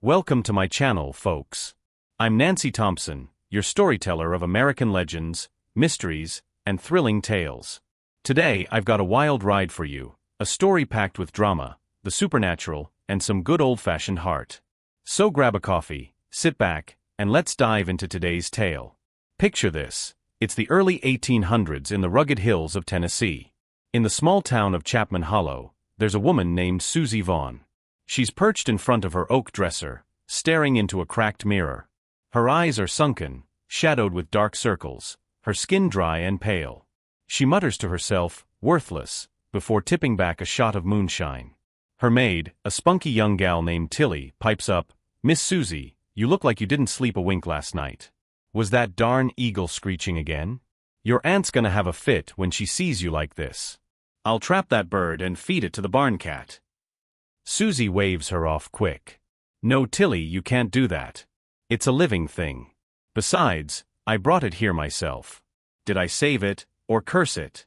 Welcome to my channel, folks. I'm Nancy Thompson, your storyteller of American legends, mysteries, and thrilling tales. Today, I've got a wild ride for you, a story packed with drama, the supernatural, and some good old-fashioned heart. So grab a coffee, sit back, and let's dive into today's tale. Picture this. It's the early 1800s in the rugged hills of Tennessee. In the small town of Chapman Hollow, there's a woman named Susie Vaughn. She's perched in front of her oak dresser, staring into a cracked mirror. Her eyes are sunken, shadowed with dark circles, her skin dry and pale. She mutters to herself, "Worthless," before tipping back a shot of moonshine. Her maid, a spunky young gal named Tilly, pipes up, "Miss Susie, you look like you didn't sleep a wink last night. Was that darn eagle screeching again? Your aunt's gonna have a fit when she sees you like this. I'll trap that bird and feed it to the barn cat." Susie waves her off quick. "No, Tilly, you can't do that. It's a living thing. Besides, I brought it here myself. Did I save it, or curse it?"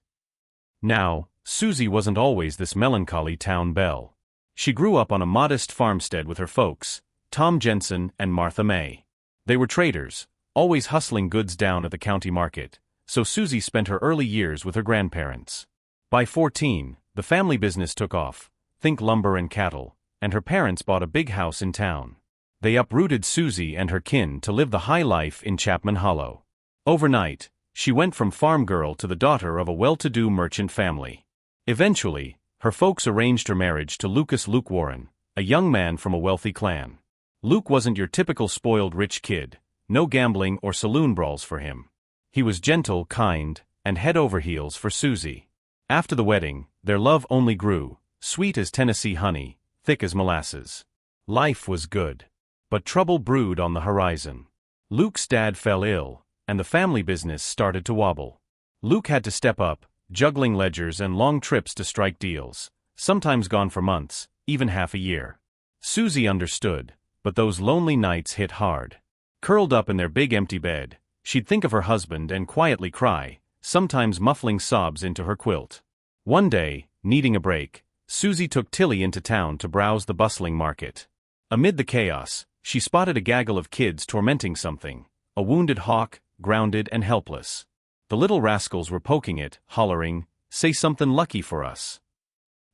Now, Susie wasn't always this melancholy town belle. She grew up on a modest farmstead with her folks, Tom Jensen and Martha May. They were traders, always hustling goods down at the county market, so Susie spent her early years with her grandparents. By 14, the family business took off. Think lumber and cattle, and her parents bought a big house in town. They uprooted Susie and her kin to live the high life in Chapman Hollow. Overnight, she went from farm girl to the daughter of a well-to-do merchant family. Eventually, her folks arranged her marriage to Luke Warren, a young man from a wealthy clan. Luke wasn't your typical spoiled rich kid, no gambling or saloon brawls for him. He was gentle, kind, and head over heels for Susie. After the wedding, their love only grew. Sweet as Tennessee honey, thick as molasses. Life was good. But trouble brewed on the horizon. Luke's dad fell ill, and the family business started to wobble. Luke had to step up, juggling ledgers and long trips to strike deals, sometimes gone for months, even half a year. Susie understood, but those lonely nights hit hard. Curled up in their big empty bed, she'd think of her husband and quietly cry, sometimes muffling sobs into her quilt. One day, needing a break, Susie took Tilly into town to browse the bustling market. Amid the chaos, she spotted a gaggle of kids tormenting something, a wounded hawk, grounded and helpless. The little rascals were poking it, hollering, "Say something lucky for us."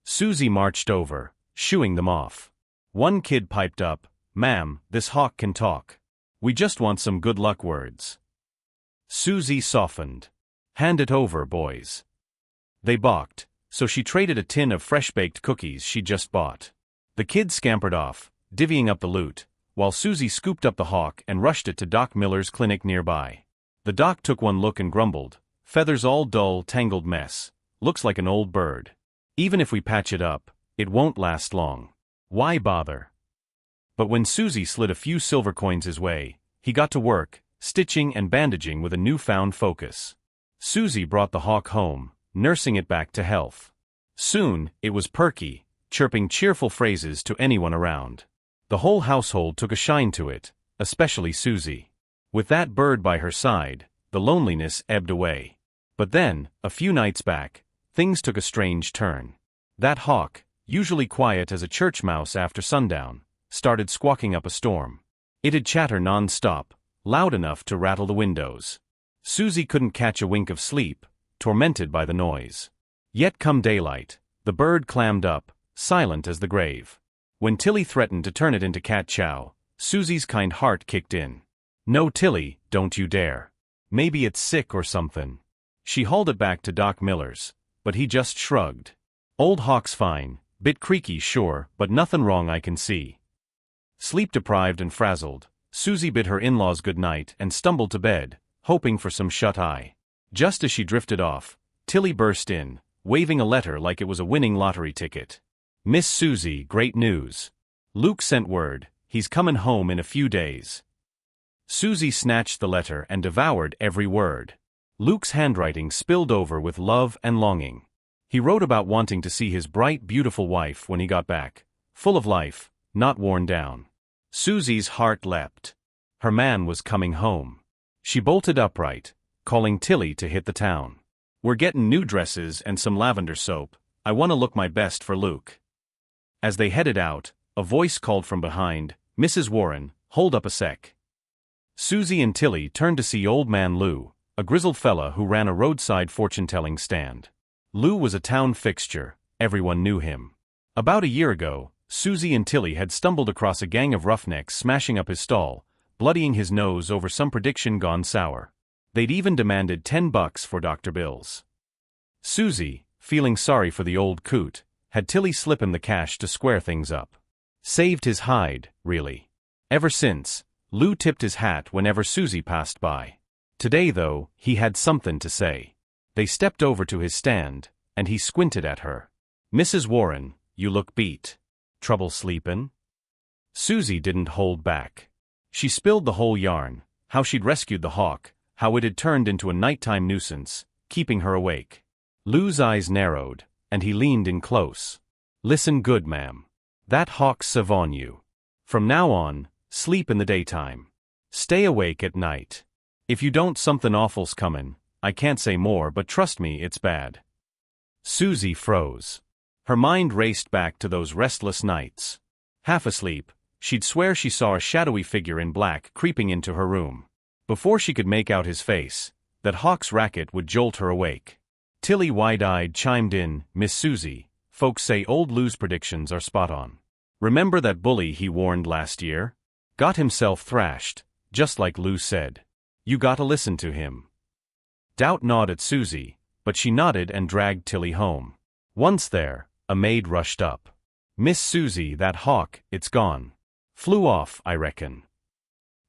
Susie marched over, shooing them off. One kid piped up, "Ma'am, this hawk can talk. We just want some good luck words." Susie softened. "Hand it over, boys." They balked, so she traded a tin of fresh-baked cookies she'd just bought. The kids scampered off, divvying up the loot, while Susie scooped up the hawk and rushed it to Doc Miller's clinic nearby. The doc took one look and grumbled, "Feathers all dull, tangled mess. Looks like an old bird. Even if we patch it up, it won't last long. Why bother?" But when Susie slid a few silver coins his way, he got to work, stitching and bandaging with a newfound focus. Susie brought the hawk home, nursing it back to health. Soon, it was perky, chirping cheerful phrases to anyone around. The whole household took a shine to it, especially Susie. With that bird by her side, the loneliness ebbed away. But then, a few nights back, things took a strange turn. That hawk, usually quiet as a church mouse after sundown, started squawking up a storm. It'd chatter non-stop, loud enough to rattle the windows. Susie couldn't catch a wink of sleep, tormented by the noise. Yet come daylight, the bird clammed up, silent as the grave. When Tilly threatened to turn it into cat chow, Susie's kind heart kicked in. "No, Tilly, don't you dare. Maybe it's sick or something." She hauled it back to Doc Miller's, but he just shrugged. "Old hawk's fine, bit creaky sure, but nothing wrong I can see." Sleep-deprived and frazzled, Susie bid her in-laws good night and stumbled to bed, hoping for some shut-eye. Just as she drifted off, Tilly burst in, waving a letter like it was a winning lottery ticket. "Miss Susie, great news. Luke sent word, he's comin' home in a few days." Susie snatched the letter and devoured every word. Luke's handwriting spilled over with love and longing. He wrote about wanting to see his bright, beautiful wife when he got back, full of life, not worn down. Susie's heart leapt. Her man was coming home. She bolted upright, calling Tilly to hit the town. "We're getting new dresses and some lavender soap. I want to look my best for Luke." As they headed out, a voice called from behind, Mrs. Warren, hold up a sec. Susie and Tilly turned to see Old Man Lou, a grizzled fella who ran a roadside fortune-telling stand. Lou was a town fixture, everyone knew him. About a year ago, Susie and Tilly had stumbled across a gang of roughnecks smashing up his stall, bloodying his nose over some prediction gone sour. They'd even demanded $10 for Dr. Bills. Susie, feeling sorry for the old coot, had Tilly slip him the cash to square things up. Saved his hide, really. Ever since, Lou tipped his hat whenever Susie passed by. Today, though, he had something to say. They stepped over to his stand, and he squinted at her. "Mrs. Warren, you look beat. Trouble sleepin'?" Susie didn't hold back. She spilled the whole yarn, how she'd rescued the hawk, how it had turned into a nighttime nuisance, keeping her awake. Lou's eyes narrowed, and he leaned in close. "Listen good, ma'am. That hawk's savon you. From now on, sleep in the daytime. Stay awake at night. If you don't, something awful's comin'. I can't say more, but trust me, it's bad." Susie froze. Her mind raced back to those restless nights. Half asleep, she'd swear she saw a shadowy figure in black creeping into her room. Before she could make out his face, that hawk's racket would jolt her awake. Tilly, wide-eyed, chimed in, "Miss Susie, folks say old Lou's predictions are spot on. Remember that bully he warned last year? Got himself thrashed, just like Lou said. You gotta listen to him." Doubt gnawed at Susie, but she nodded and dragged Tilly home. Once there, a maid rushed up. "Miss Susie, that hawk, it's gone. Flew off, I reckon."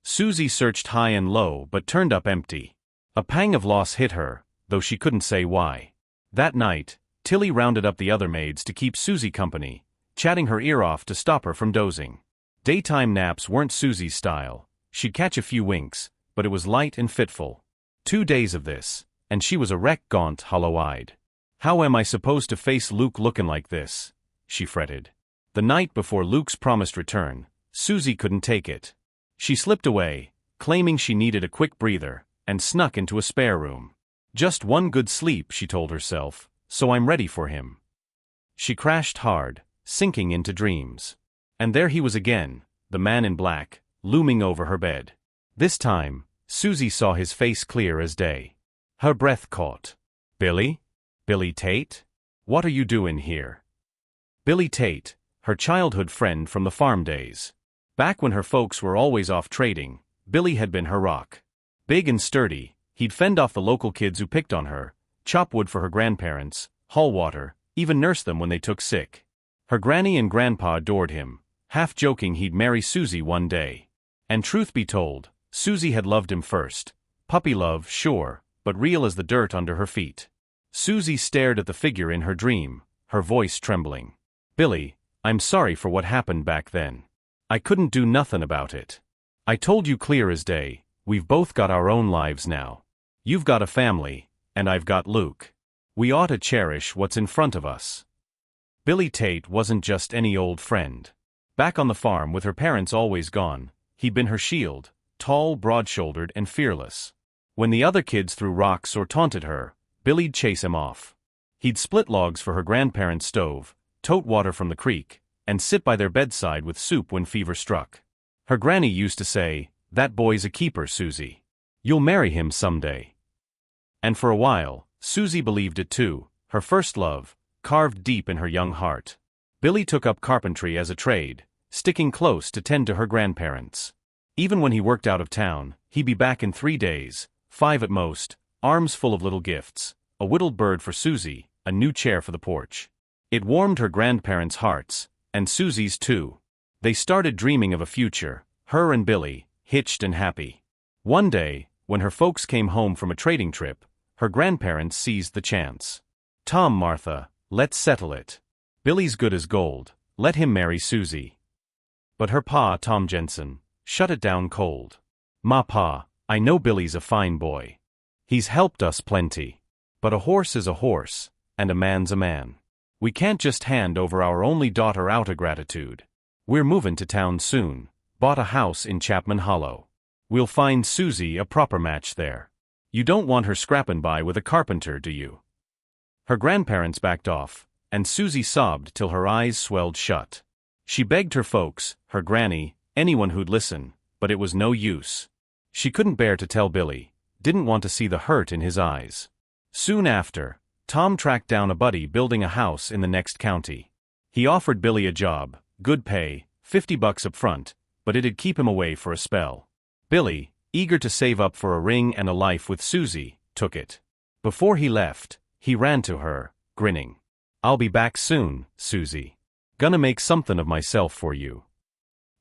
Susie searched high and low but turned up empty. A pang of loss hit her, though she couldn't say why. That night, Tilly rounded up the other maids to keep Susie company, chatting her ear off to stop her from dozing. Daytime naps weren't Susie's style. She'd catch a few winks, but it was light and fitful. 2 days of this, and she was a wreck, gaunt, hollow-eyed. "How am I supposed to face Luke looking like this?" she fretted. The night before Luke's promised return, Susie couldn't take it. She slipped away, claiming she needed a quick breather, and snuck into a spare room. "Just one good sleep," she told herself, "so I'm ready for him." She crashed hard, sinking into dreams. And there he was again, the man in black, looming over her bed. This time, Susie saw his face clear as day. Her breath caught. "Billy? Billy Tate? What are you doing here?" Billy Tate, her childhood friend from the farm days. Back when her folks were always off trading, Billy had been her rock. Big and sturdy, he'd fend off the local kids who picked on her, chop wood for her grandparents, haul water, even nurse them when they took sick. Her granny and grandpa adored him, half joking he'd marry Susie one day. And truth be told, Susie had loved him first. Puppy love, sure, but real as the dirt under her feet. Susie stared at the figure in her dream, her voice trembling. "Billy, I'm sorry for what happened back then. I couldn't do nothing about it. I told you clear as day, we've both got our own lives now. You've got a family, and I've got Luke. We ought to cherish what's in front of us." Billy Tate wasn't just any old friend. Back on the farm with her parents always gone, he'd been her shield, tall, broad-shouldered, and fearless. When the other kids threw rocks or taunted her, Billy'd chase him off. He'd split logs for her grandparents' stove, tote water from the creek, and sit by their bedside with soup when fever struck. Her granny used to say, "That boy's a keeper, Susie. You'll marry him someday." And for a while, Susie believed it too, her first love, carved deep in her young heart. Billy took up carpentry as a trade, sticking close to tend to her grandparents. Even when he worked out of town, he'd be back in 3 days, 5 at most, arms full of little gifts, a whittled bird for Susie, a new chair for the porch. It warmed her grandparents' hearts, and Susie's too. They started dreaming of a future, her and Billy, hitched and happy. One day, when her folks came home from a trading trip, her grandparents seized the chance. "Tom, Martha, let's settle it. Billy's good as gold, let him marry Susie." But her pa, Tom Jensen, shut it down cold. "Ma, Pa, I know Billy's a fine boy. He's helped us plenty. But a horse is a horse, and a man's a man. We can't just hand over our only daughter out of gratitude. We're moving to town soon, bought a house in Chapman Hollow. We'll find Susie a proper match there. You don't want her scrapping by with a carpenter, do you?" Her grandparents backed off, and Susie sobbed till her eyes swelled shut. She begged her folks, her granny, anyone who'd listen, but it was no use. She couldn't bear to tell Billy, didn't want to see the hurt in his eyes. Soon after, Tom tracked down a buddy building a house in the next county. He offered Billy a job, good pay, $50 up front, but it'd keep him away for a spell. Billy, eager to save up for a ring and a life with Susie, took it. Before he left, he ran to her, grinning. "I'll be back soon, Susie. Gonna make something of myself for you."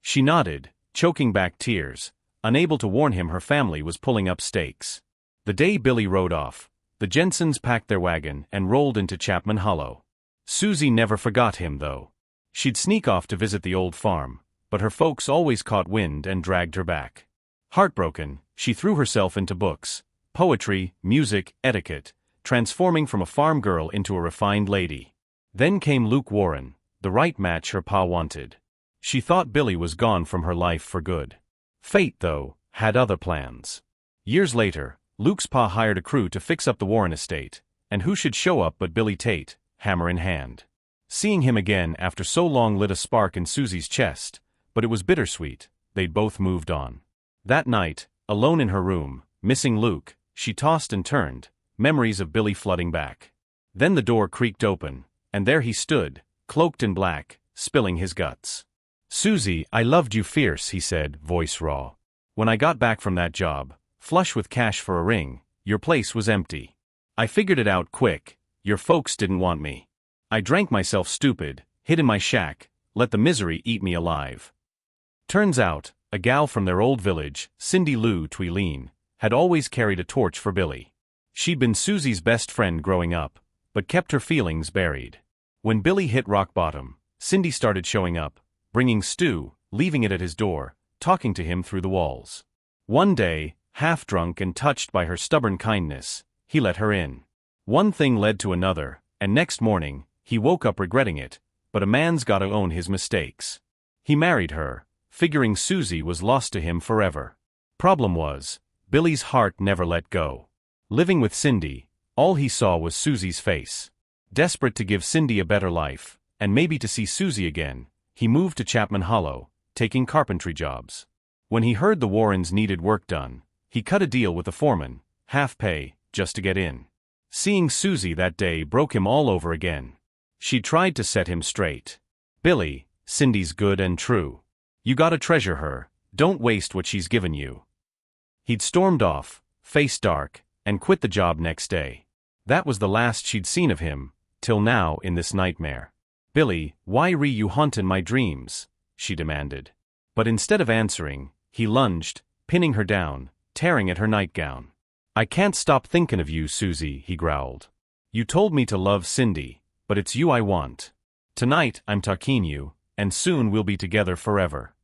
She nodded, choking back tears, unable to warn him her family was pulling up stakes. The day Billy rode off, the Jensens packed their wagon and rolled into Chapman Hollow. Susie never forgot him, though. She'd sneak off to visit the old farm, but her folks always caught wind and dragged her back. Heartbroken, she threw herself into books, poetry, music, etiquette, transforming from a farm girl into a refined lady. Then came Luke Warren, the right match her pa wanted. She thought Billy was gone from her life for good. Fate, though, had other plans. Years later, Luke's pa hired a crew to fix up the Warren estate, and who should show up but Billy Tate, hammer in hand. Seeing him again after so long lit a spark in Susie's chest, but it was bittersweet, they'd both moved on. That night, alone in her room, missing Luke, she tossed and turned, memories of Billy flooding back. Then the door creaked open, and there he stood, cloaked in black, spilling his guts. "Susie, I loved you fierce," he said, voice raw. "When I got back from that job, flush with cash for a ring, your place was empty. I figured it out quick, your folks didn't want me. I drank myself stupid, hid in my shack, let the misery eat me alive." Turns out, a gal from their old village, Cindy Lou Tweeleen, had always carried a torch for Billy. She'd been Susie's best friend growing up, but kept her feelings buried. When Billy hit rock bottom, Cindy started showing up, bringing stew, leaving it at his door, talking to him through the walls. One day, half drunk and touched by her stubborn kindness, he let her in. One thing led to another, and next morning, he woke up regretting it, but a man's gotta own his mistakes. He married her, figuring Susie was lost to him forever. Problem was, Billy's heart never let go. Living with Cindy, all he saw was Susie's face. Desperate to give Cindy a better life, and maybe to see Susie again, he moved to Chapman Hollow, taking carpentry jobs. When he heard the Warrens needed work done, he cut a deal with the foreman, half pay, just to get in. Seeing Susie that day broke him all over again. She tried to set him straight. "Billy, Cindy's good and true. You gotta treasure her, don't waste what she's given you." He'd stormed off, face dark, and quit the job next day. That was the last she'd seen of him, till now in this nightmare. "Billy, why you hauntin' my dreams?" she demanded. But instead of answering, he lunged, pinning her down, tearing at her nightgown. "I can't stop thinking of you, Susie," he growled. "You told me to love Cindy, but it's you I want. Tonight I'm talking you, and soon we'll be together forever."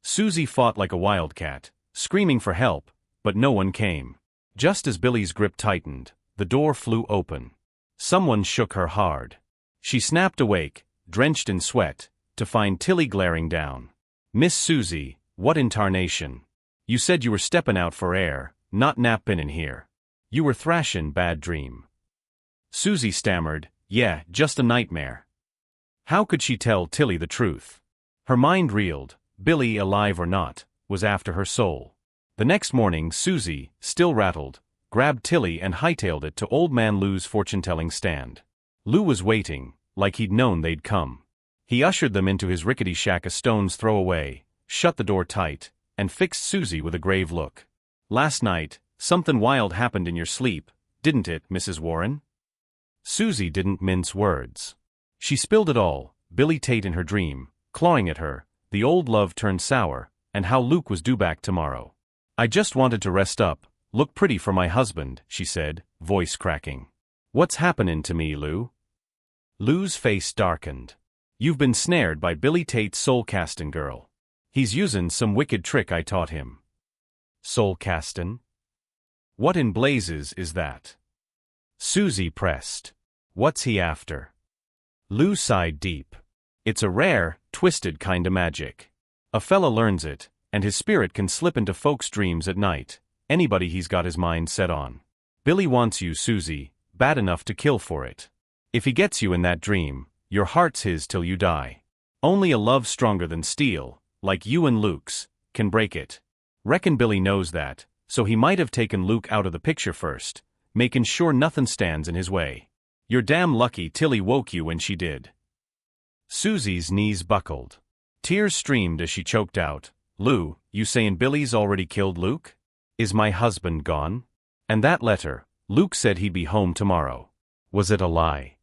Susie fought like a wildcat, screaming for help, but no one came. Just as Billy's grip tightened, the door flew open. Someone shook her hard. She snapped awake, drenched in sweat, to find Tilly glaring down. "Miss Susie, what in tarnation? You said you were steppin' out for air, not nappin' in here. You were thrashin' bad dream." Susie stammered, "Yeah, just a nightmare." How could she tell Tilly the truth? Her mind reeled, Billy, alive or not, was after her soul. The next morning Susie, still rattled, grabbed Tilly and hightailed it to Old Man Lou's fortune-telling stand. Lou was waiting, like he'd known they'd come. He ushered them into his rickety shack a stone's throw away, shut the door tight, and fixed Susie with a grave look. "Last night, something wild happened in your sleep, didn't it, Mrs. Warren?" Susie didn't mince words. She spilled it all, Billy Tate in her dream, clawing at her, the old love turned sour, and how Luke was due back tomorrow. "I just wanted to rest up, look pretty for my husband," she said, voice cracking. "What's happenin' to me, Lou?" Lou's face darkened. "You've been snared by Billy Tate's soul-castin' girl. He's usin' some wicked trick I taught him." "Soul-castin'? What in blazes is that?" Susie pressed. "What's he after?" Lou sighed deep. "It's a rare, twisted kinda magic. A fella learns it, and his spirit can slip into folks' dreams at night, anybody he's got his mind set on. Billy wants you, Susie, bad enough to kill for it. If he gets you in that dream, your heart's his till you die. Only a love stronger than steel, like you and Luke's, can break it. Reckon Billy knows that, so he might have taken Luke out of the picture first, making sure nothing stands in his way. You're damn lucky Tilly woke you when she did. Susie's knees buckled. Tears streamed as she choked out, Lou, you sayin' Billy's already killed Luke? Is my husband gone? And that letter, Luke said he'd be home tomorrow. Was it a lie?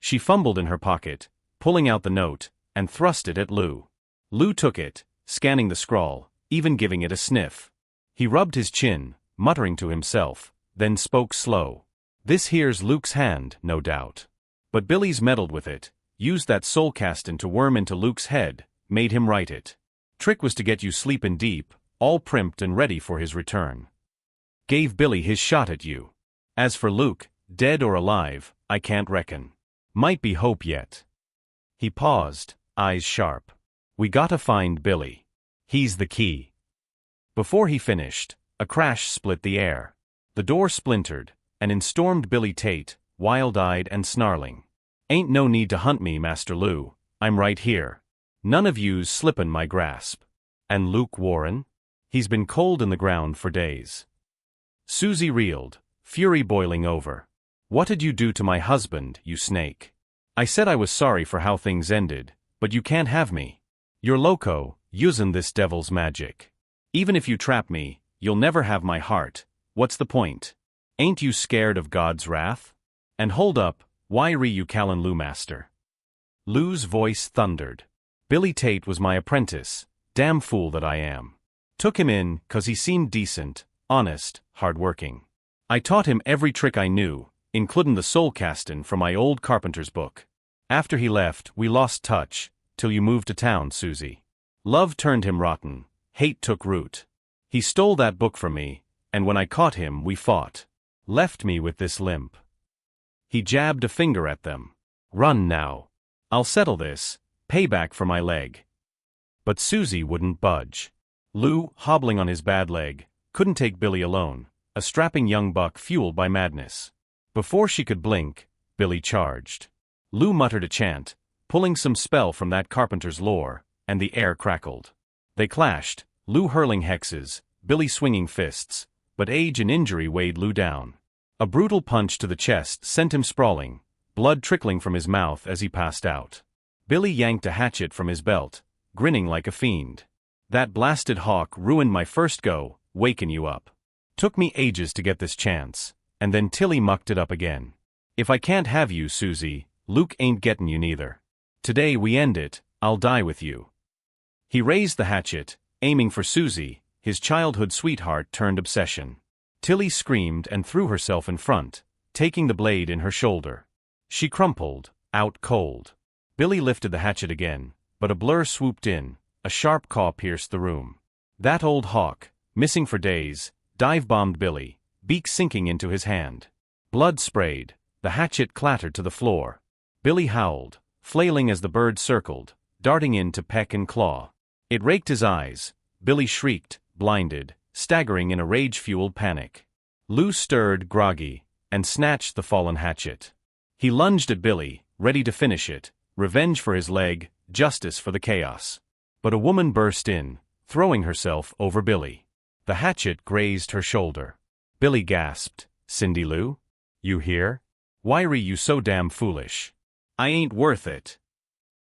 She fumbled in her pocket, pulling out the note, and thrust it at Lou. Lou took it, scanning the scrawl, even giving it a sniff. He rubbed his chin, muttering to himself, then spoke slow. This here's Luke's hand, no doubt. But Billy's meddled with it, used that soul castin' to worm into Luke's head, made him write it. Trick was to get you sleepin' deep, all primped and ready for his return. Gave Billy his shot at you. As for Luke, dead or alive, I can't reckon. Might be hope yet. He paused, eyes sharp. We gotta find Billy. He's the key. Before he finished, a crash split the air. The door splintered, and in stormed Billy Tate, wild-eyed and snarling. Ain't no need to hunt me, Master Lou, I'm right here. None of you's slippin' my grasp. And Luke Warren? He's been cold in the ground for days. Susie reeled, fury boiling over. What did you do to my husband, you snake? I said I was sorry for how things ended, but you can't have me. You're loco, usin' this devil's magic. Even if you trap me, you'll never have my heart. What's the point? Ain't you scared of God's wrath? And hold up, why re you callin' Lou master? Lou's voice thundered. Billy Tate was my apprentice, damn fool that I am. Took him in 'cause he seemed decent, honest, hard-working. I taught him every trick I knew, including the soul castin' from my old carpenter's book. After he left, we lost touch, till you moved to town, Susie. Love turned him rotten, hate took root. He stole that book from me, and when I caught him we fought. Left me with this limp. He jabbed a finger at them. Run now. I'll settle this, payback for my leg. But Susie wouldn't budge. Lou, hobbling on his bad leg, couldn't take Billy alone, a strapping young buck fueled by madness. Before she could blink, Billy charged. Lou muttered a chant, pulling some spell from that carpenter's lore, and the air crackled. They clashed, Lou hurling hexes, Billy swinging fists, but age and injury weighed Lou down. A brutal punch to the chest sent him sprawling, blood trickling from his mouth as he passed out. Billy yanked a hatchet from his belt, grinning like a fiend. That blasted hawk ruined my first go, wakin' you up. Took me ages to get this chance, and then Tilly mucked it up again. If I can't have you, Susie, Luke ain't gettin' you neither. Today we end it, I'll die with you. He raised the hatchet, aiming for Susie, his childhood sweetheart turned obsession. Tilly screamed and threw herself in front, taking the blade in her shoulder. She crumpled, out cold. Billy lifted the hatchet again, but a blur swooped in, a sharp caw pierced the room. That old hawk, missing for days, dive-bombed Billy, beak sinking into his hand. Blood sprayed, the hatchet clattered to the floor. Billy howled, flailing as the bird circled, darting in to peck and claw. It raked his eyes. Billy shrieked, blinded, staggering in a rage-fueled panic. Lou stirred, groggy, and snatched the fallen hatchet. He lunged at Billy, ready to finish it, revenge for his leg, justice for the chaos. But a woman burst in, throwing herself over Billy. The hatchet grazed her shoulder. Billy gasped, Cindy Lou? You here? Why re you so damn foolish? I ain't worth it.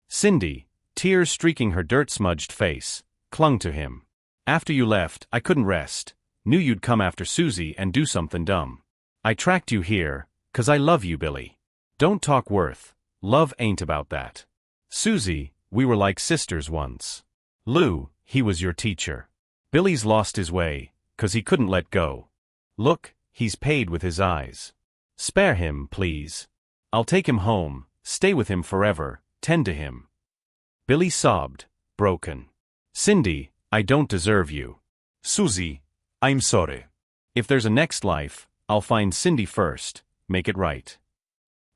Cindy, tears streaking her dirt-smudged face, clung to him. After you left, I couldn't rest. Knew you'd come after Susie and do something dumb. I tracked you here, 'cause I love you, Billy. Don't talk worth. Love ain't about that. Susie, we were like sisters once. Lou, he was your teacher. Billy's lost his way, 'cause he couldn't let go. Look, he's paid with his eyes. Spare him, please. I'll take him home, stay with him forever, tend to him. Billy sobbed, broken. Cindy, I don't deserve you. Susie, I'm sorry. If there's a next life, I'll find Cindy first, make it right.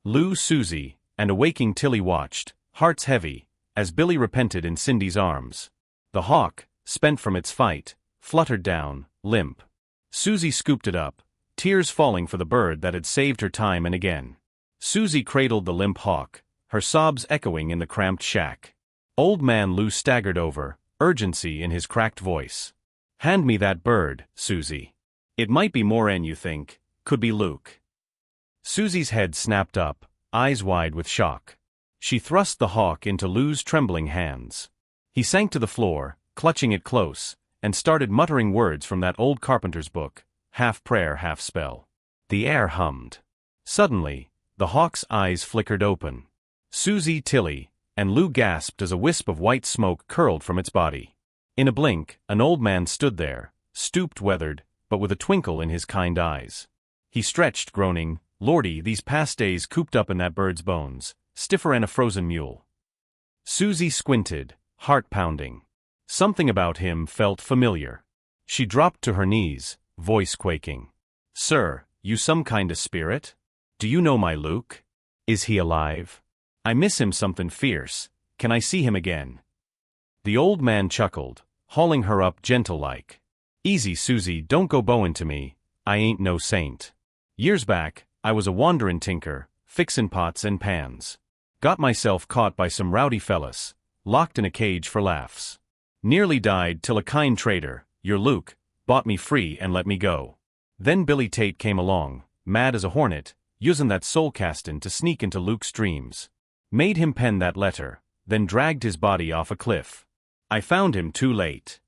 Lou, Susie, and a waking Tilly watched, hearts heavy, as Billy repented in Cindy's arms. The hawk, spent from its fight, fluttered down, limp. Susie scooped it up, tears falling for the bird that had saved her time and again. Susie cradled the limp hawk, her sobs echoing in the cramped shack. Old man Lou staggered over, urgency in his cracked voice. "Hand me that bird, Susie. It might be more'n you think, could be Luke." Susie's head snapped up, eyes wide with shock. She thrust the hawk into Lou's trembling hands. He sank to the floor, clutching it close, and started muttering words from that old carpenter's book, half prayer, half spell. The air hummed. Suddenly, the hawk's eyes flickered open. Susie, Tilly, and Lou gasped as a wisp of white smoke curled from its body. In a blink, an old man stood there, stooped, weathered, but with a twinkle in his kind eyes. He stretched, groaning, "Lordy, these past days cooped up in that bird's bones, stiffer'n a frozen mule." Susie squinted, heart pounding. Something about him felt familiar. She dropped to her knees, voice quaking. "Sir, you some kind of spirit? Do you know my Luke? Is he alive? I miss him something fierce. Can I see him again?" The old man chuckled, hauling her up gentle-like. "Easy, Susie, don't go bowing to me. I ain't no saint. Years back, I was a wanderin' tinker, fixin' pots and pans. Got myself caught by some rowdy fellas, locked in a cage for laughs. Nearly died till a kind trader, your Luke, bought me free and let me go. Then Billy Tate came along, mad as a hornet, usin' that soul-castin' to sneak into Luke's dreams. Made him pen that letter, then dragged his body off a cliff. I found him too late."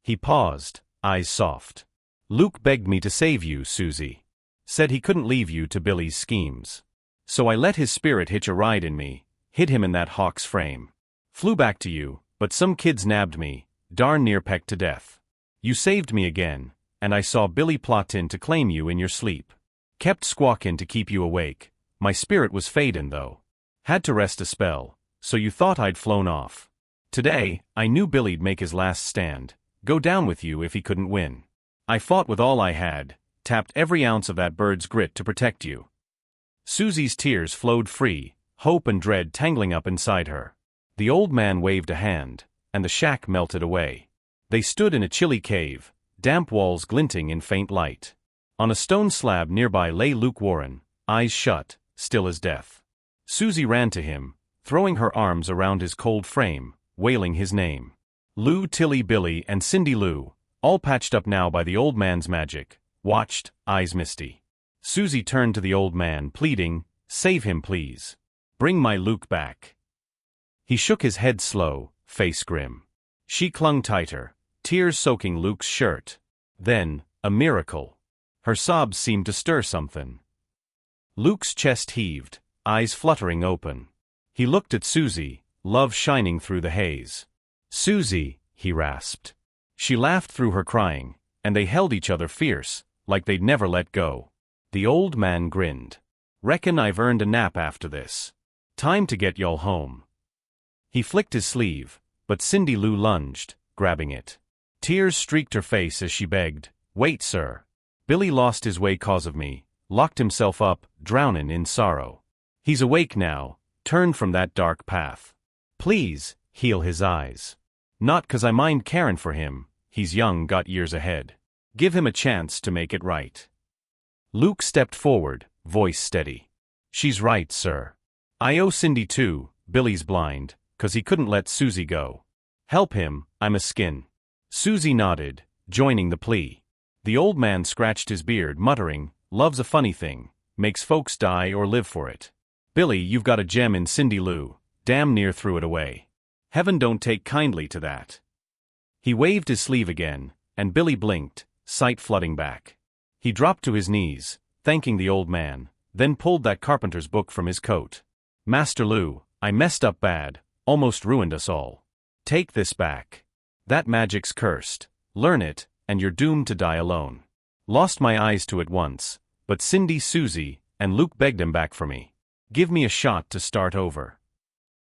He paused, eyes soft. "Luke begged me to save you, Susie. Said he couldn't leave you to Billy's schemes. So I let his spirit hitch a ride in me, hid him in that hawk's frame. Flew back to you, but some kids nabbed me, darn near pecked to death. You saved me again, and I saw Billy plottin' to claim you in your sleep. Kept squawkin' to keep you awake. My spirit was fadin' though. Had to rest a spell, so you thought I'd flown off. Today, I knew Billy'd make his last stand, go down with you if he couldn't win. I fought with all I had, tapped every ounce of that bird's grit to protect you." Susie's tears flowed free, hope and dread tangling up inside her. The old man waved a hand, and the shack melted away. They stood in a chilly cave, damp walls glinting in faint light. On a stone slab nearby lay Luke Warren, eyes shut, still as death. Susie ran to him, throwing her arms around his cold frame, wailing his name. Lou, Tilly, Billy, and Cindy Lou, all patched up now by the old man's magic, watched, eyes misty. Susie turned to the old man, pleading, "Save him, please. Bring my Luke back." He shook his head slow, face grim. She clung tighter, tears soaking Luke's shirt. Then, a miracle. Her sobs seemed to stir something. Luke's chest heaved, eyes fluttering open. He looked at Susie, love shining through the haze. "Susie," he rasped. She laughed through her crying, and they held each other fierce, like they'd never let go. The old man grinned. "Reckon I've earned a nap after this. Time to get y'all home." He flicked his sleeve, but Cindy Lou lunged, grabbing it. Tears streaked her face as she begged, "Wait, sir. Billy lost his way 'cause of me, locked himself up, drownin' in sorrow. He's awake now, turned from that dark path. Please, heal his eyes. Not 'cause I mind carin' for him, he's young, got years ahead. Give him a chance to make it right." Luke stepped forward, voice steady. "She's right, sir. I owe Cindy too, Billy's blind, 'cause he couldn't let Susie go. Help him, I'm a skin." Susie nodded, joining the plea. The old man scratched his beard, muttering, "Love's a funny thing, makes folks die or live for it. Billy, you've got a gem in Cindy Lou, damn near threw it away. Heaven don't take kindly to that." He waved his sleeve again, and Billy blinked, sight flooding back. He dropped to his knees, thanking the old man, then pulled that carpenter's book from his coat. "Master Lou, I messed up bad, almost ruined us all. Take this back. That magic's cursed, learn it, and you're doomed to die alone. Lost my eyes to it once, but Cindy, Susie, and Luke begged him back for me. Give me a shot to start over."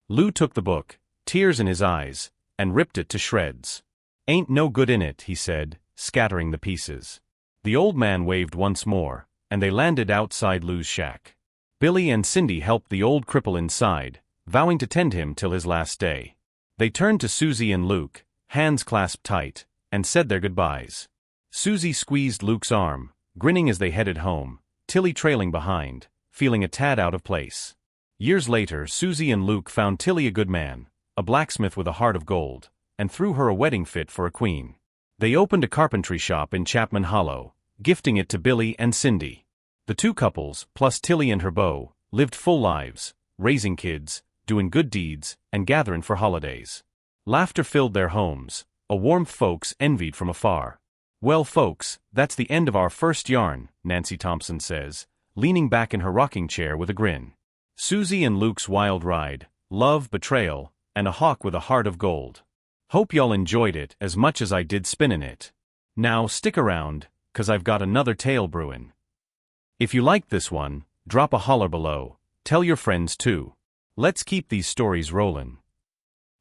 Lou took the book, tears in his eyes, and ripped it to shreds. "Ain't no good in it," he said, scattering the pieces. The old man waved once more, and they landed outside Lou's shack. Billy and Cindy helped the old cripple inside, vowing to tend him till his last day. They turned to Susie and Luke, hands clasped tight, and said their goodbyes. Susie squeezed Luke's arm, grinning as they headed home, Tilly trailing behind, feeling a tad out of place. Years later, Susie and Luke found Tilly a good man, a blacksmith with a heart of gold, and threw her a wedding fit for a queen. They opened a carpentry shop in Chapman Hollow, gifting it to Billy and Cindy. The two couples, plus Tilly and her beau, lived full lives, raising kids, doing good deeds, and gathering for holidays. Laughter filled their homes, a warmth folks envied from afar. "Well, folks, that's the end of our first yarn," Nancy Thompson says, leaning back in her rocking chair with a grin. Susie and Luke's wild ride, love, betrayal, and a hawk with a heart of gold. Hope y'all enjoyed it as much as I did spinning it. Now stick around, 'cause I've got another tale brewin'. If you liked this one, drop a holler below, tell your friends too. Let's keep these stories rollin'.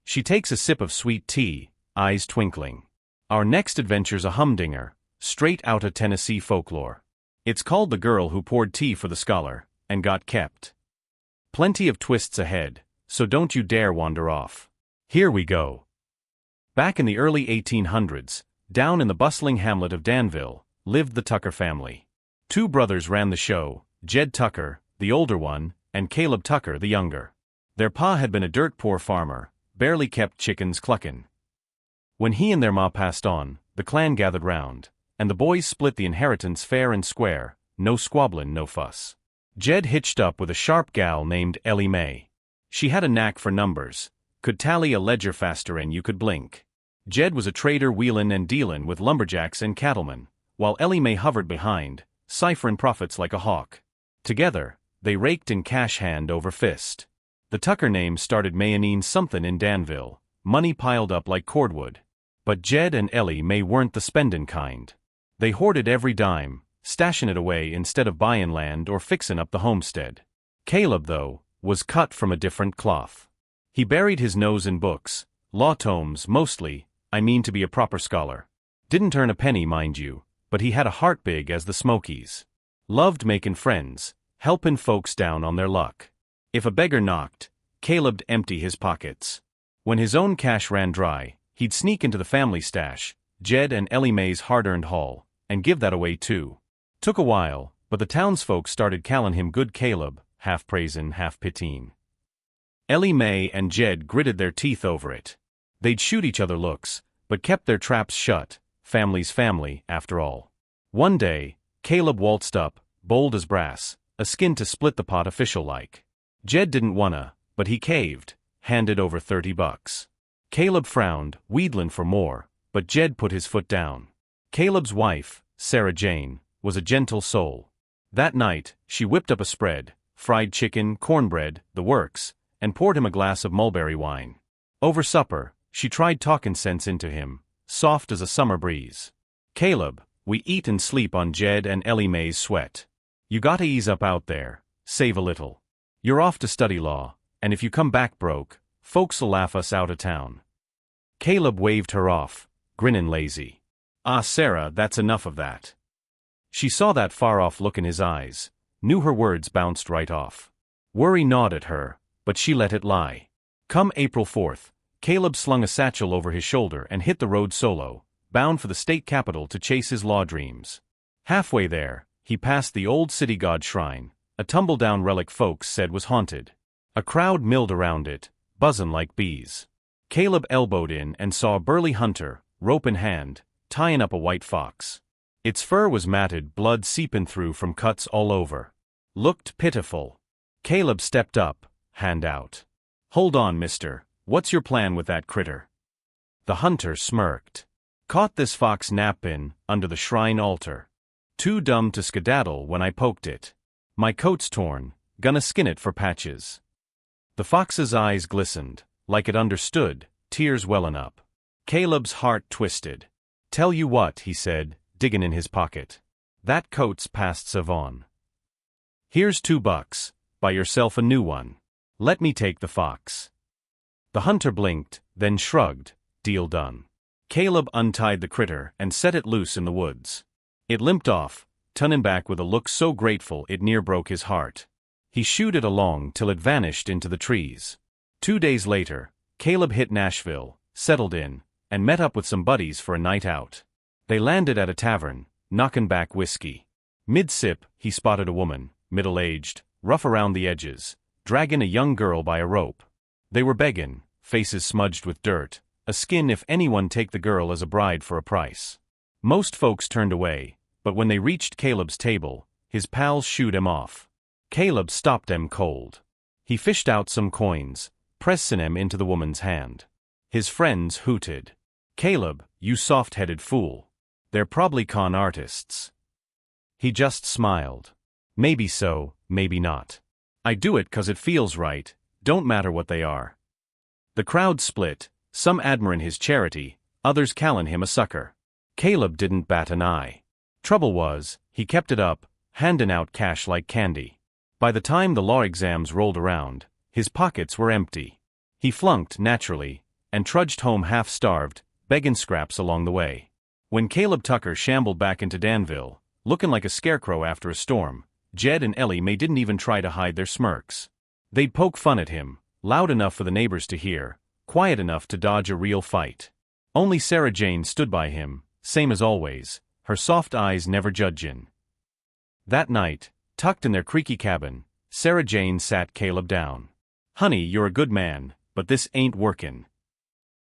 She takes a sip of sweet tea, eyes twinkling. Our next adventure's a humdinger, straight outta Tennessee folklore. It's called The Girl Who Poured Tea for the Scholar, and Got Kept. Plenty of twists ahead, so don't you dare wander off. Here we go. Back in the early 1800s, down in the bustling hamlet of Danville, lived the Tucker family. Two brothers ran the show, Jed Tucker, the older one, and Caleb Tucker, the younger. Their pa had been a dirt-poor farmer, barely kept chickens cluckin'. When he and their ma passed on, the clan gathered round, and the boys split the inheritance fair and square, no squabblin', no fuss. Jed hitched up with a sharp gal named Ellie Mae. She had a knack for numbers, could tally a ledger faster'n you could blink. Jed was a trader wheelin' and dealin' with lumberjacks and cattlemen, while Ellie Mae hovered behind, cipherin' profits like a hawk. Together, they raked in cash hand over fist. The Tucker name started mayonine somethin' in Danville, money piled up like cordwood. But Jed and Ellie Mae weren't the spendin' kind. They hoarded every dime, stashin' it away instead of buyin' land or fixin' up the homestead. Caleb, though, was cut from a different cloth. He buried his nose in books, law tomes mostly, I mean to be a proper scholar. Didn't earn a penny, mind you, but he had a heart big as the Smokies. Loved makin' friends, helpin' folks down on their luck. If a beggar knocked, Caleb'd empty his pockets. When his own cash ran dry, he'd sneak into the family stash, Jed and Ellie Mae's hard-earned haul, and give that away too. Took a while, but the townsfolk started callin' him Good Caleb, half praisin', half piteen. Ellie Mae and Jed gritted their teeth over it. They'd shoot each other looks, but kept their traps shut, family's family, after all. One day, Caleb waltzed up, bold as brass, a skin to split the pot official-like. Jed didn't wanna, but he caved, handed over $30. Caleb frowned, wheedlin' for more, but Jed put his foot down. Caleb's wife, Sarah Jane, was a gentle soul. That night, she whipped up a spread, fried chicken, cornbread, the works, and poured him a glass of mulberry wine. Over supper, she tried talkin' sense into him, soft as a summer breeze. "Caleb, we eat and sleep on Jed and Ellie Mae's sweat. You gotta ease up out there, save a little. You're off to study law, and if you come back broke, folks'll laugh us out of town." Caleb waved her off, grinnin' lazy. "Ah, Sarah, that's enough of that." She saw that far-off look in his eyes, knew her words bounced right off. Worry gnawed at her, but she let it lie. Come April 4th, Caleb slung a satchel over his shoulder and hit the road solo, bound for the state capitol to chase his law dreams. Halfway there, he passed the old city god shrine, a tumble-down relic folks said was haunted. A crowd milled around it, buzzin' like bees. Caleb elbowed in and saw a burly hunter, rope in hand, tying up a white fox. Its fur was matted, blood seepin' through from cuts all over. Looked pitiful. Caleb stepped up, hand out. "Hold on, mister, what's your plan with that critter?" The hunter smirked. "Caught this fox nappin' under the shrine altar. Too dumb to skedaddle when I poked it. My coat's torn, gonna skin it for patches." The fox's eyes glistened, like it understood, tears wellin' up. Caleb's heart twisted. "Tell you what," he said, diggin' in his pocket. "That coat's past Savon. Here's $2, buy yourself a new one. Let me take the fox." The hunter blinked, then shrugged, deal done. Caleb untied the critter and set it loose in the woods. It limped off, tunnin' back with a look so grateful it near broke his heart. He shooed it along till it vanished into the trees. 2 days later, Caleb hit Nashville, settled in, and met up with some buddies for a night out. They landed at a tavern, knockin' back whiskey. Mid-sip, he spotted a woman, middle-aged, rough around the edges, dragging a young girl by a rope. They were beggin', faces smudged with dirt, a skin if anyone take the girl as a bride for a price. Most folks turned away, but when they reached Caleb's table, his pals shooed him off. Caleb stopped them cold. He fished out some coins, pressing them into the woman's hand. His friends hooted. "Caleb, you soft-headed fool. They're probably con artists." He just smiled. "Maybe so, maybe not. I do it 'cause it feels right, don't matter what they are." The crowd split, some admiring his charity, others calling him a sucker. Caleb didn't bat an eye. Trouble was, he kept it up, handing out cash like candy. By the time the law exams rolled around, his pockets were empty. He flunked, naturally, and trudged home half-starved, begging scraps along the way. When Caleb Tucker shambled back into Danville, looking like a scarecrow after a storm, Jed and Ellie Mae didn't even try to hide their smirks. They'd poke fun at him, loud enough for the neighbors to hear, quiet enough to dodge a real fight. Only Sarah Jane stood by him, same as always, her soft eyes never judging. That night, tucked in their creaky cabin, Sarah Jane sat Caleb down. "Honey, you're a good man, but this ain't workin'."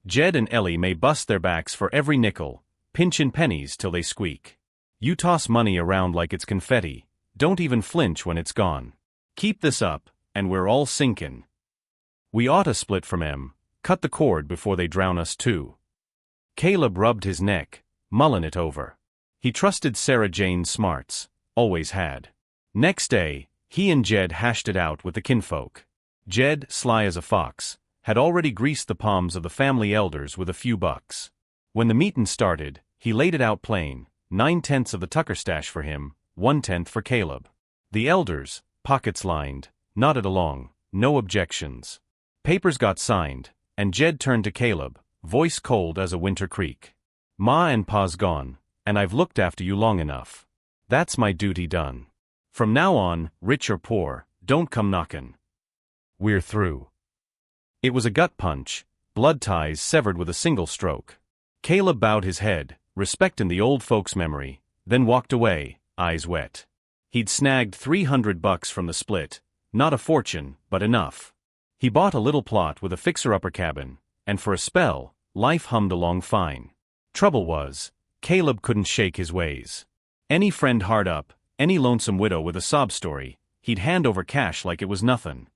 Jed and Ellie Mae bust their backs for every nickel, pinchin' pennies till they squeak. "You toss money around like it's confetti, don't even flinch when it's gone. Keep this up, and we're all sinkin'. We oughta split from 'em, cut the cord before they drown us too." Caleb rubbed his neck, mullin' it over. He trusted Sarah Jane's smarts, always had. Next day, he and Jed hashed it out with the kinfolk. Jed, sly as a fox, had already greased the palms of the family elders with a few bucks. When the meetin' started, he laid it out plain, 9/10 of the Tucker stash for him, 1/10 for Caleb. The elders, pockets lined, nodded along, no objections. Papers got signed, and Jed turned to Caleb, voice cold as a winter creek. "Ma and Pa's gone, and I've looked after you long enough. That's my duty done. From now on, rich or poor, don't come knockin'. We're through." It was a gut punch, blood ties severed with a single stroke. Caleb bowed his head, respecting the old folks' memory, then walked away, eyes wet. He'd snagged $300 from the split, not a fortune, but enough. He bought a little plot with a fixer-upper cabin, and for a spell, life hummed along fine. Trouble was, Caleb couldn't shake his ways. Any friend hard up, any lonesome widow with a sob story, he'd hand over cash like it was nothin'.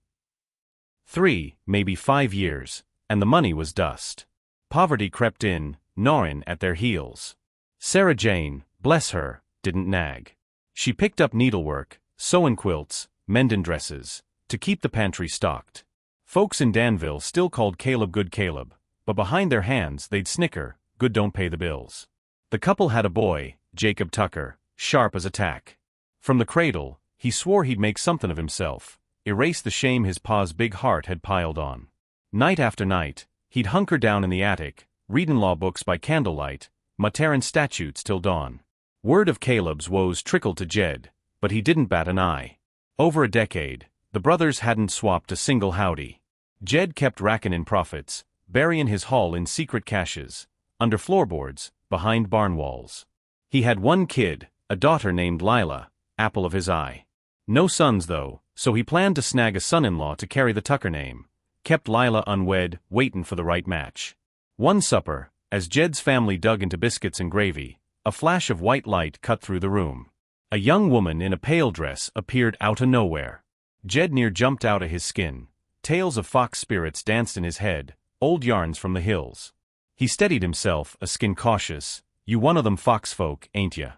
3, maybe 5 years, and the money was dust. Poverty crept in, gnawing at their heels. Sarah Jane, bless her, didn't nag. She picked up needlework, sewing quilts, mending dresses, to keep the pantry stocked. Folks in Danville still called Caleb Good Caleb, but behind their hands they'd snicker, good don't pay the bills. The couple had a boy, Jacob Tucker, sharp as a tack. From the cradle, he swore he'd make something of himself, erase the shame his pa's big heart had piled on. Night after night, he'd hunker down in the attic, readin' law books by candlelight, mutterin' statutes till dawn. Word of Caleb's woes trickled to Jed, but he didn't bat an eye. Over a decade, the brothers hadn't swapped a single howdy. Jed kept racking in profits, burying his haul in secret caches, under floorboards, behind barn walls. He had one kid, a daughter named Lila, apple of his eye. No sons though, so he planned to snag a son-in-law to carry the Tucker name, kept Lila unwed, waitin' for the right match. One supper, as Jed's family dug into biscuits and gravy, a flash of white light cut through the room. A young woman in a pale dress appeared out of nowhere. Jed near jumped out of his skin. Tales of fox spirits danced in his head, old yarns from the hills. He steadied himself, a skin cautious. "You one of them fox folk, ain't ya?"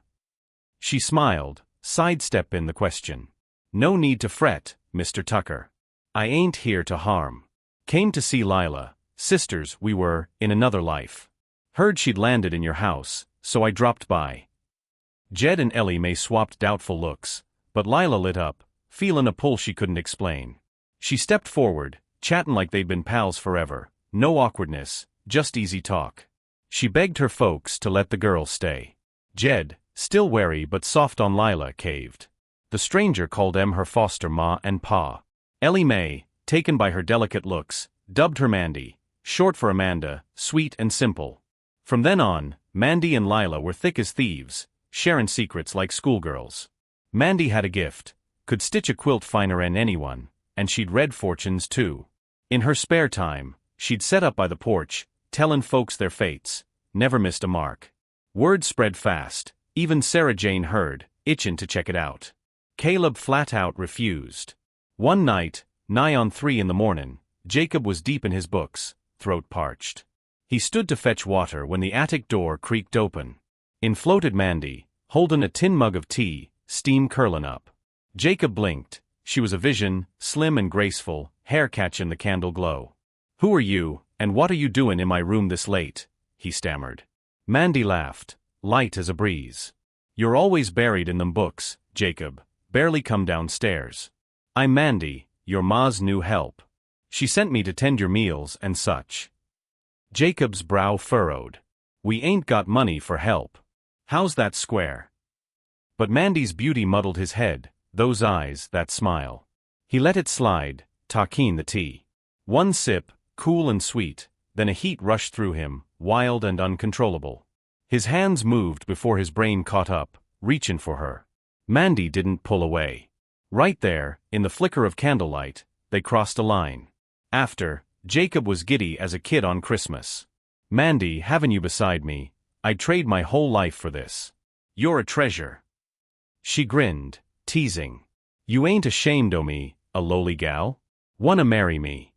She smiled, sidestepping the question. "No need to fret, Mr. Tucker. I ain't here to harm. Came to see Lila, sisters we were, in another life. Heard she'd landed in your house, so I dropped by." Jed and Ellie Mae swapped doubtful looks, but Lila lit up, feelin' a pull she couldn't explain. She stepped forward, chattin' like they'd been pals forever, no awkwardness, just easy talk. She begged her folks to let the girl stay. Jed, still wary but soft on Lila, caved. The stranger called them her foster ma and pa. Ellie Mae, taken by her delicate looks, dubbed her Mandy, short for Amanda, sweet and simple. From then on, Mandy and Lila were thick as thieves, sharing secrets like schoolgirls. Mandy had a gift, could stitch a quilt finer than anyone, and she'd read fortunes too. In her spare time, she'd set up by the porch, tellin' folks their fates, never missed a mark. Word spread fast, even Sarah Jane heard, itchin' to check it out. Caleb flat out refused. One night, nigh on 3 in the mornin', Jacob was deep in his books, throat parched. He stood to fetch water when the attic door creaked open. In floated Mandy, holdin' a tin mug of tea, steam curlin' up. Jacob blinked. She was a vision, slim and graceful, hair catchin' the candle glow. "Who are you, and what are you doin' in my room this late?" he stammered. Mandy laughed, light as a breeze. "You're always buried in them books, Jacob, barely come downstairs. I'm Mandy, your ma's new help. She sent me to tend your meals and such." Jacob's brow furrowed. "We ain't got money for help. How's that square?" But Mandy's beauty muddled his head, those eyes, that smile. He let it slide, talking the tea. One sip, cool and sweet, then a heat rushed through him, wild and uncontrollable. His hands moved before his brain caught up, reaching for her. Mandy didn't pull away. Right there, in the flicker of candlelight, they crossed a line. After, Jacob was giddy as a kid on Christmas. "Mandy, having you beside me, I'd trade my whole life for this. You're a treasure." She grinned, teasing. "You ain't ashamed o' me, a lowly gal? Wanna marry me?"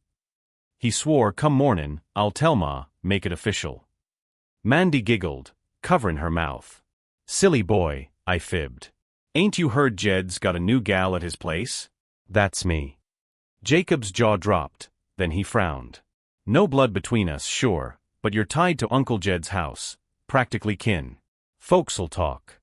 He swore, "Come mornin', I'll tell Ma, make it official." Mandy giggled, covering her mouth. "Silly boy," I fibbed. "Ain't you heard Jed's got a new gal at his place?" "That's me." Jacob's jaw dropped, then he frowned. "No blood between us, sure, but you're tied to Uncle Jed's house, practically kin. Folks'll talk."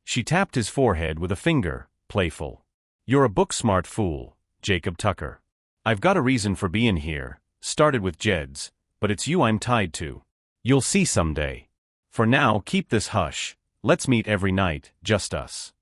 She tapped his forehead with a finger, playful. "You're a book-smart fool, Jacob Tucker. I've got a reason for being here, started with Jed's, but it's you I'm tied to. You'll see someday. For now, keep this hush, let's meet every night, just us."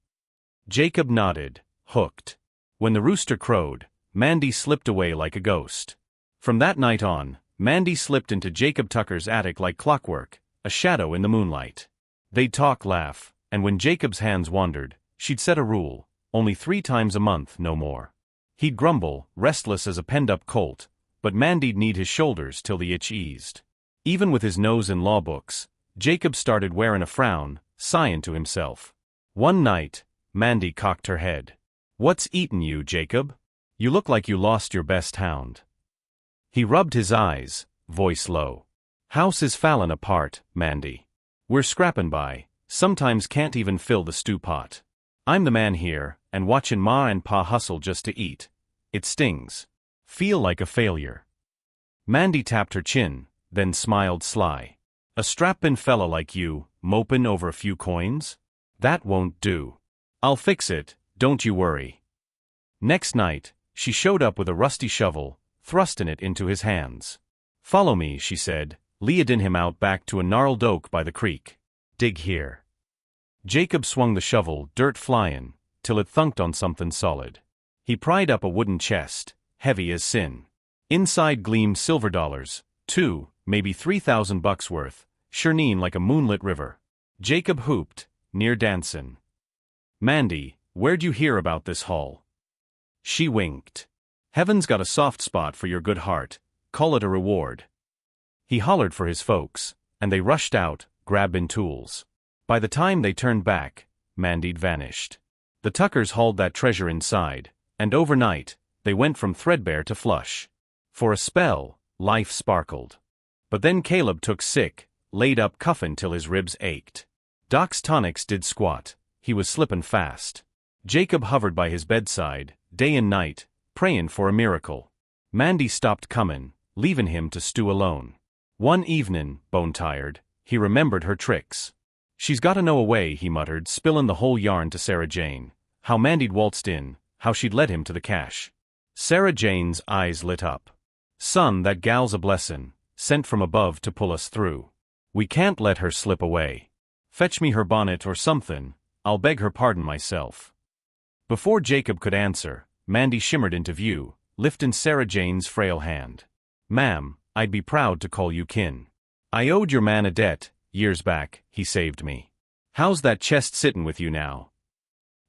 Jacob nodded, hooked. When the rooster crowed, Mandy slipped away like a ghost. From that night on, Mandy slipped into Jacob Tucker's attic like clockwork, a shadow in the moonlight. They'd talk, laugh, and when Jacob's hands wandered, she'd set a rule, only 3 times a month, no more. He'd grumble, restless as a penned-up colt, but Mandy'd knead his shoulders till the itch eased. Even with his nose in law books, Jacob started wearing a frown, sighin' to himself. One night, Mandy cocked her head. "What's eatin' you, Jacob? You look like you lost your best hound." He rubbed his eyes, voice low. "House is fallin' apart, Mandy. We're scrappin' by, sometimes can't even fill the stew pot. I'm the man here, and watchin' Ma and Pa hustle just to eat. It stings. Feel like a failure." Mandy tapped her chin, then smiled sly. "A strappin' fella like you, mopin' over a few coins? That won't do. I'll fix it, don't you worry." Next night, she showed up with a rusty shovel, thrusting it into his hands. "Follow me," she said, leading him out back to a gnarled oak by the creek. "Dig here." Jacob swung the shovel, dirt flyin', till it thunked on something solid. He pried up a wooden chest, heavy as sin. Inside gleamed silver dollars, 2, maybe $3,000 worth, churning like a moonlit river. Jacob hooped, near dancin'. "Mandy, where'd you hear about this haul?" She winked. "Heaven's got a soft spot for your good heart, call it a reward." He hollered for his folks, and they rushed out, grabbing tools. By the time they turned back, Mandy'd vanished. The Tuckers hauled that treasure inside, and overnight, they went from threadbare to flush. For a spell, life sparkled. But then Caleb took sick, laid up cuffin' till his ribs ached. Doc's tonics did squat, he was slippin' fast. Jacob hovered by his bedside, day and night, prayin' for a miracle. Mandy stopped comin', leavin' him to stew alone. One evenin', bone-tired, he remembered her tricks. "She's gotta know a way," he muttered, spillin' the whole yarn to Sarah Jane. How Mandy'd waltzed in, how she'd led him to the cache. Sarah Jane's eyes lit up. "Son, that gal's a blessin', sent from above to pull us through. We can't let her slip away. Fetch me her bonnet or somethin', I'll beg her pardon myself." Before Jacob could answer, Mandy shimmered into view, lifting Sarah Jane's frail hand. "Ma'am, I'd be proud to call you kin. I owed your man a debt, years back, he saved me. How's that chest sittin' with you now?"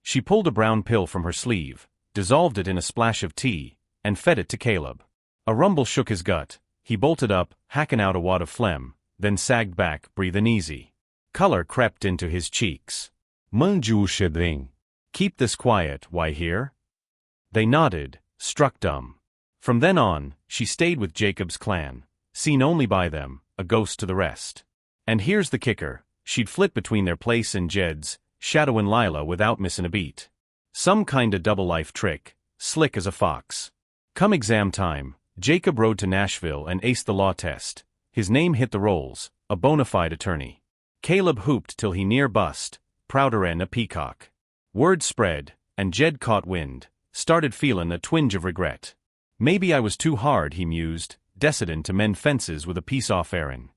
She pulled a brown pill from her sleeve, dissolved it in a splash of tea, and fed it to Caleb. A rumble shook his gut, He bolted up, hacking out a wad of phlegm, then sagged back, breathing easy. Color crept into his cheeks. Manjushedring. Keep this quiet, why here? They nodded, struck dumb. From then on, she stayed with Jacob's clan, seen only by them, a ghost to the rest. And here's the kicker, she'd flit between their place and Jed's, shadowing Lila without missing a beat. Some kinda double-life trick, slick as a fox. Come exam time, Jacob rode to Nashville and aced the law test. His name hit the rolls, a bona fide attorney. Caleb hooped till he near bust, prouder'n a peacock. Word spread, and Jed caught wind, started feelin' a twinge of regret. Maybe I was too hard, he mused, destined to mend fences with a piece-off errand.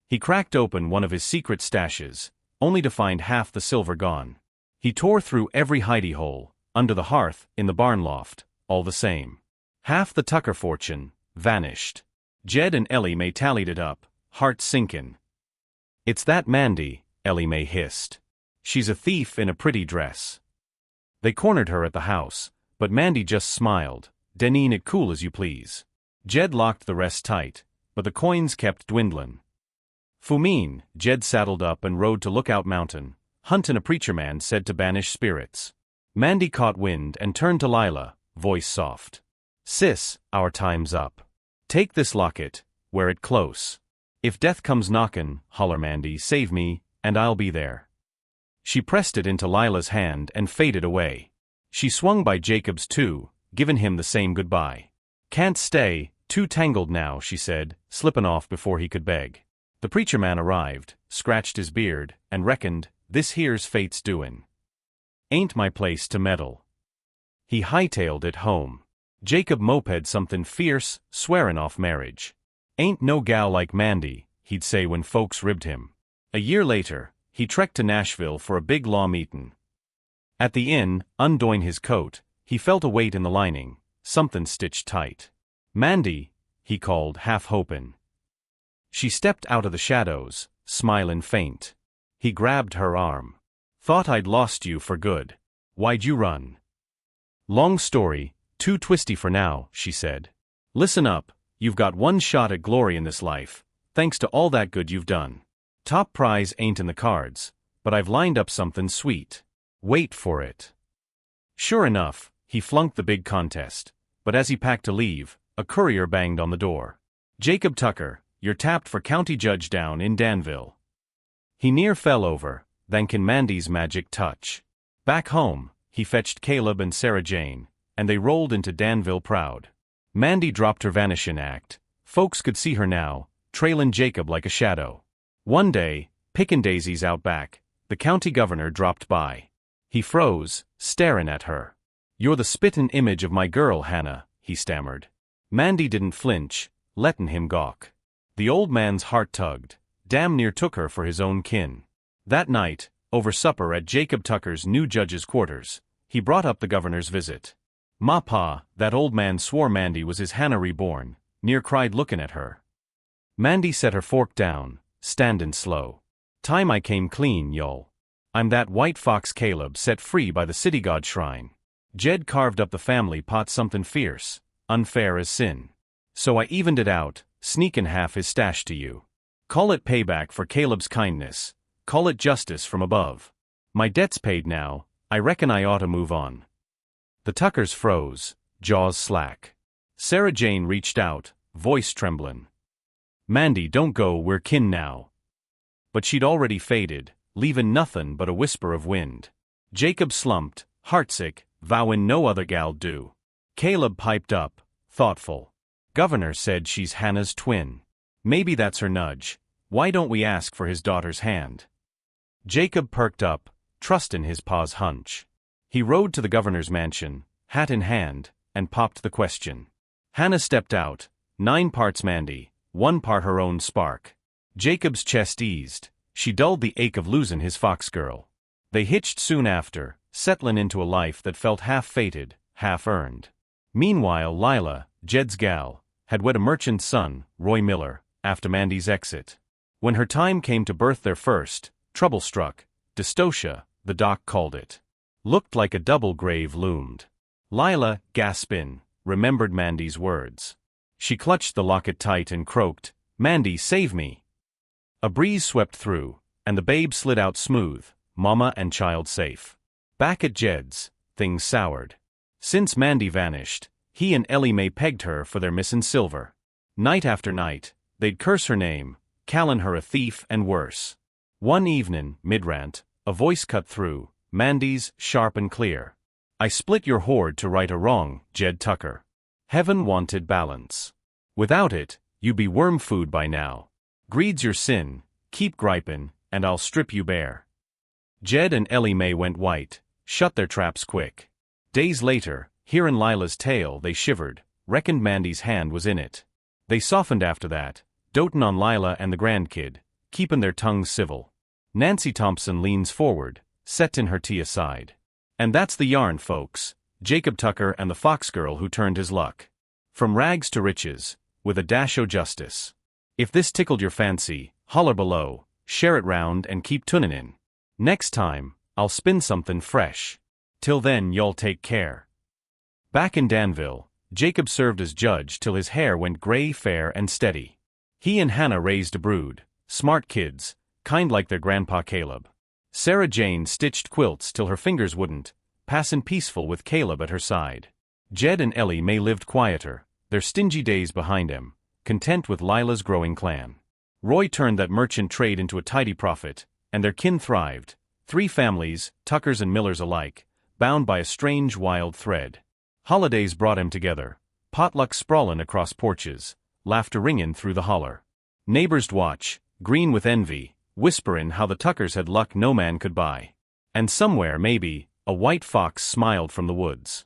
He cracked open one of his secret stashes, only to find half the silver gone. He tore through every hidey hole, under the hearth, in the barn loft, all the same. Half the Tucker fortune vanished. Jed and Ellie Mae tallied it up, heart sinkin'. It's that Mandy, Ellie Mae hissed. She's a thief in a pretty dress. They cornered her at the house, but Mandy just smiled, "Deneen it cool as you please." Jed locked the rest tight, but the coins kept dwindlin'. Fumine, Jed saddled up and rode to Lookout Mountain, huntin' a preacher man said to banish spirits. Mandy caught wind and turned to Lila, voice soft. "Sis, our time's up. Take this locket, wear it close. If death comes knockin', holler Mandy, save me, and I'll be there." She pressed it into Lila's hand and faded away. She swung by Jacob's too, giving him the same goodbye. "Can't stay, too tangled now," she said, slipping off before he could beg. The preacher man arrived, scratched his beard, and reckoned, "This here's fate's doin'. Ain't my place to meddle." He hightailed it home. Jacob moped something fierce, swearin' off marriage. "Ain't no gal like Mandy," he'd say when folks ribbed him. A year later, he trekked to Nashville for a big law meetin'. At the inn, undoing his coat, he felt a weight in the lining, something stitched tight. "Mandy," he called, half hopin'. She stepped out of the shadows, smilin' faint. He grabbed her arm. "Thought I'd lost you for good. Why'd you run?" "Long story, too twisty for now," she said. "Listen up, you've got one shot at glory in this life, thanks to all that good you've done. Top prize ain't in the cards, but I've lined up something sweet. Wait for it." Sure enough, he flunked the big contest, but as he packed to leave, a courier banged on the door. "Jacob Tucker, you're tapped for county judge down in Danville." He near fell over, thanking Mandy's magic touch. Back home, he fetched Caleb and Sarah Jane, and they rolled into Danville proud. Mandy dropped her vanishing act. Folks could see her now, trailin' Jacob like a shadow. One day, pickin' daisies out back, the county governor dropped by. He froze, staring at her. "You're the spittin' image of my girl, Hannah," he stammered. Mandy didn't flinch, lettin' him gawk. The old man's heart tugged, damn near took her for his own kin. That night, over supper at Jacob Tucker's new judge's quarters, he brought up the governor's visit. "Ma pa, that old man swore Mandy was his Hannah reborn," near cried looking at her. Mandy set her fork down, standin' slow. "Time I came clean, y'all. I'm that white fox Caleb set free by the city god shrine. Jed carved up the family pot something fierce, unfair as sin. So I evened it out, sneakin' half his stash to you. Call it payback for Caleb's kindness, call it justice from above. My debt's paid now, I reckon I oughta move on." The Tuckers froze, jaws slack. Sarah Jane reached out, voice tremblin'. "Mandy, don't go, we're kin now." But she'd already faded, leavin' nothin' but a whisper of wind. Jacob slumped, heartsick, vowin' no other gal'd do. Caleb piped up, thoughtful. "Governor said she's Hannah's twin. Maybe that's her nudge. Why don't we ask for his daughter's hand?" Jacob perked up, trustin' his pa's hunch. He rode to the governor's mansion, hat in hand, and popped the question. Hannah stepped out, 9 parts Mandy, 1 part her own spark. Jacob's chest eased, she dulled the ache of losing his fox girl. They hitched soon after, settlin' into a life that felt half fated, half earned. Meanwhile Lila, Jed's gal, had wed a merchant's son, Roy Miller, after Mandy's exit. When her time came to birth their first, trouble struck, dystocia, the doc called it. Looked like a double grave loomed. Lila, gaspin', remembered Mandy's words. She clutched the locket tight and croaked, "Mandy, save me!" A breeze swept through, and the babe slid out smooth, mama and child safe. Back at Jed's, things soured. Since Mandy vanished, he and Ellie Mae pegged her for their missin' silver. Night after night, they'd curse her name, callin' her a thief and worse. One evenin', mid-rant, a voice cut through, Mandy's, sharp and clear. "I split your hoard to right a wrong, Jed Tucker. Heaven wanted balance. Without it, you be worm food by now. Greed's your sin, keep gripin', and I'll strip you bare." Jed and Ellie Mae went white, shut their traps quick. Days later, hearin' Lila's tale, they shivered, reckoned Mandy's hand was in it. They softened after that, dotin' on Lila and the grandkid, keepin' their tongues civil. Nancy Thompson leans forward, settin' her tea aside. And that's the yarn, folks, Jacob Tucker and the fox girl who turned his luck. From rags to riches, with a dash o' justice. If this tickled your fancy, holler below, share it round and keep tunin' in. Next time, I'll spin something fresh. Till then, y'all take care. Back in Danville, Jacob served as judge till his hair went gray, fair and steady. He and Hannah raised a brood, smart kids, kind like their grandpa Caleb. Sarah Jane stitched quilts till her fingers wouldn't, passin' peaceful with Caleb at her side. Jed and Ellie Mae lived quieter, their stingy days behind them, content with Lila's growing clan. Roy turned that merchant trade into a tidy profit, and their kin thrived, 3 families, Tuckers and Millers alike, bound by a strange wild thread. Holidays brought 'em together, potluck sprawlin' across porches, laughter ringin' through the holler. Neighbors watch, green with envy, whisperin' how the Tuckers had luck no man could buy. And somewhere, maybe, a white fox smiled from the woods.